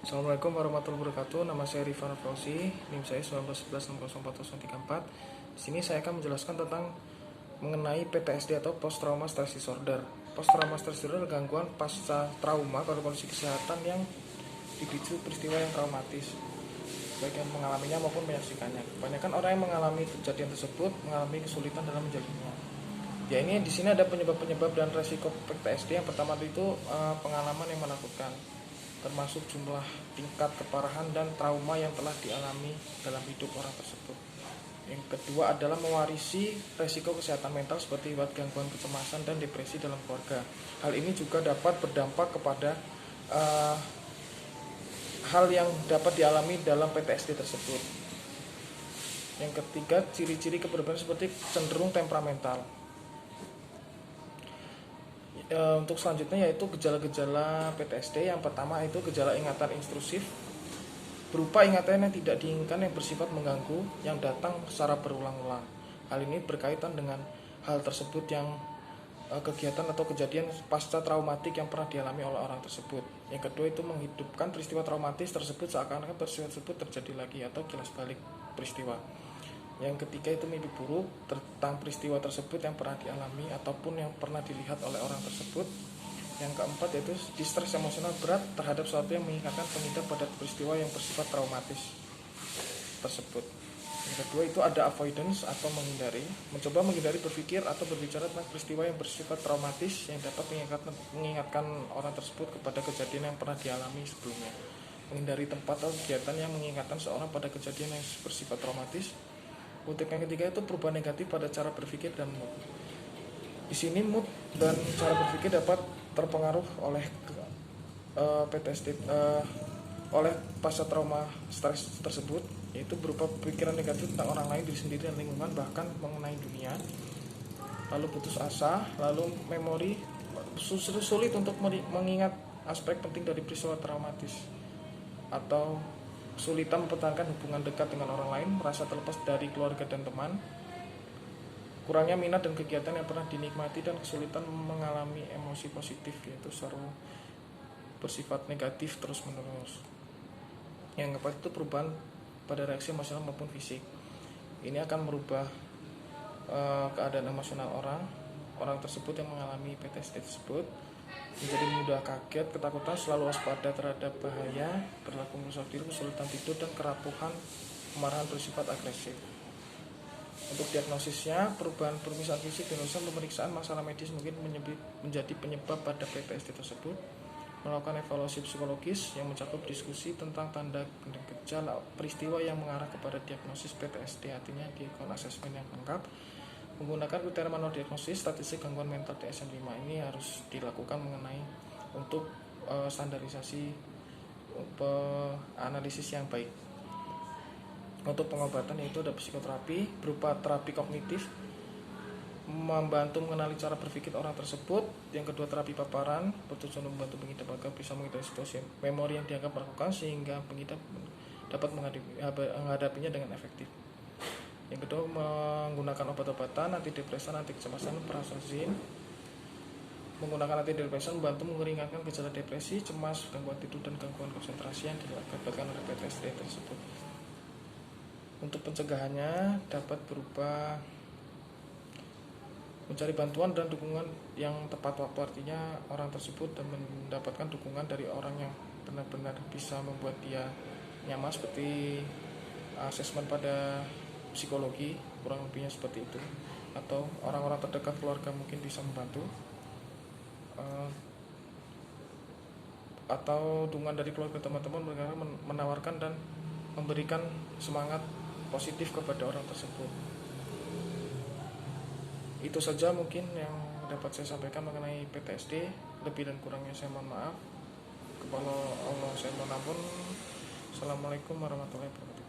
Assalamualaikum warahmatullahi wabarakatuh. Nama saya Rifan Fauzi, NIM saya 1911604034. Di sini saya akan menjelaskan tentang mengenai PTSD atau Post Trauma Stress Disorder. Post Trauma Stress Disorder adalah gangguan pasca trauma atau kondisi kesehatan yang dipicu peristiwa yang traumatis, baik yang mengalaminya maupun menyaksikannya. Kebanyakan orang yang mengalami kejadian tersebut mengalami kesulitan dalam menjalinnya. Ya, ini di sini ada penyebab-penyebab dan resiko PTSD. Yang pertama itu pengalaman yang menakutkan, termasuk jumlah, tingkat keparahan dan trauma yang telah dialami dalam hidup orang tersebut. Yang kedua adalah mewarisi resiko kesehatan mental seperti gangguan kecemasan dan depresi dalam keluarga. Hal ini juga dapat berdampak kepada hal yang dapat dialami dalam PTSD tersebut. Yang ketiga, ciri-ciri kepribadian seperti cenderung temperamental. Untuk selanjutnya yaitu gejala-gejala PTSD. Yang pertama itu gejala ingatan intrusif, berupa ingatan yang tidak diinginkan yang bersifat mengganggu yang datang secara berulang-ulang. Hal ini berkaitan dengan hal tersebut yang kegiatan atau kejadian pasca traumatik yang pernah dialami oleh orang tersebut. Yang kedua itu menghidupkan peristiwa traumatis tersebut seakan-akan peristiwa tersebut terjadi lagi atau kilas balik peristiwa. Yang ketiga itu mimpi buruk tentang peristiwa tersebut yang pernah dialami ataupun yang pernah dilihat oleh orang tersebut. Yang keempat yaitu distress emosional berat terhadap sesuatu yang mengingatkan pengidap pada peristiwa yang bersifat traumatis tersebut. Yang kedua itu ada avoidance atau mencoba menghindari berpikir atau berbicara tentang peristiwa yang bersifat traumatis yang dapat mengingatkan orang tersebut kepada kejadian yang pernah dialami sebelumnya. Menghindari tempat atau kegiatan yang mengingatkan seorang pada kejadian yang bersifat traumatis. Untuk yang ketiga itu perubahan negatif pada cara berpikir dan mood. Di sini mood dan cara berpikir dapat terpengaruh oleh PTSD, oleh pasca trauma stres tersebut, yaitu berupa pikiran negatif tentang orang lain, diri sendiri dan lingkungan, bahkan mengenai dunia. Lalu putus asa, lalu memori sulit untuk mengingat aspek penting dari peristiwa traumatis, atau kesulitan mempertahankan hubungan dekat dengan orang lain, merasa terlepas dari keluarga dan teman, kurangnya minat dan kegiatan yang pernah dinikmati, dan kesulitan mengalami emosi positif, yaitu selalu bersifat negatif terus-menerus. Yang keempat itu perubahan pada reaksi emosional maupun fisik. Ini akan merubah keadaan emosional orang tersebut yang mengalami PTSD tersebut, menjadi mudah kaget, ketakutan, selalu waspada terhadap bahaya, berlaku merusak diri, kesulitan tidur, dan kerapuhan, kemarahan bersifat agresif. Untuk diagnosisnya, perubahan permisahan fisik dan pemeriksaan masalah medis mungkin menjadi penyebab pada PTSD tersebut. Melakukan evaluasi psikologis yang mencakup diskusi tentang tanda dan gejala peristiwa yang mengarah kepada diagnosis PTSD, artinya dilakukan asesmen yang lengkap. Menggunakan kriteria manual diagnosis statistik gangguan mental DSM-5 ini harus dilakukan mengenai untuk standarisasi analisis yang baik. Untuk pengobatan yaitu ada psikoterapi berupa terapi kognitif, membantu mengenali cara berpikir orang tersebut. Yang kedua terapi paparan, bertujuan membantu pengidap agar bisa menghindari situasi memori yang dianggap melakukan sehingga pengidap dapat menghadapinya dengan efektif. Yang kedua menggunakan obat-obatan antidepresan, anti kecemasan, prazosin. Menggunakan antidepresan membantu meringankan gejala depresi, cemas, gangguan tidur, dan gangguan konsentrasi yang diakibatkan oleh PTSD tersebut. Untuk pencegahannya dapat berupa mencari bantuan dan dukungan yang tepat waktu, artinya orang tersebut dan mendapatkan dukungan dari orang yang benar-benar bisa membuat dia nyaman, seperti asesmen pada psikologi, kurang lebihnya seperti itu, atau orang-orang terdekat keluarga mungkin bisa membantu, atau dukungan dari keluarga teman-teman mereka menawarkan dan memberikan semangat positif kepada orang tersebut. Itu saja mungkin yang dapat saya sampaikan mengenai PTSD. Lebih dan kurangnya saya mohon maaf. Kepada Allah saya mohon ampun. Assalamualaikum warahmatullahi wabarakatuh.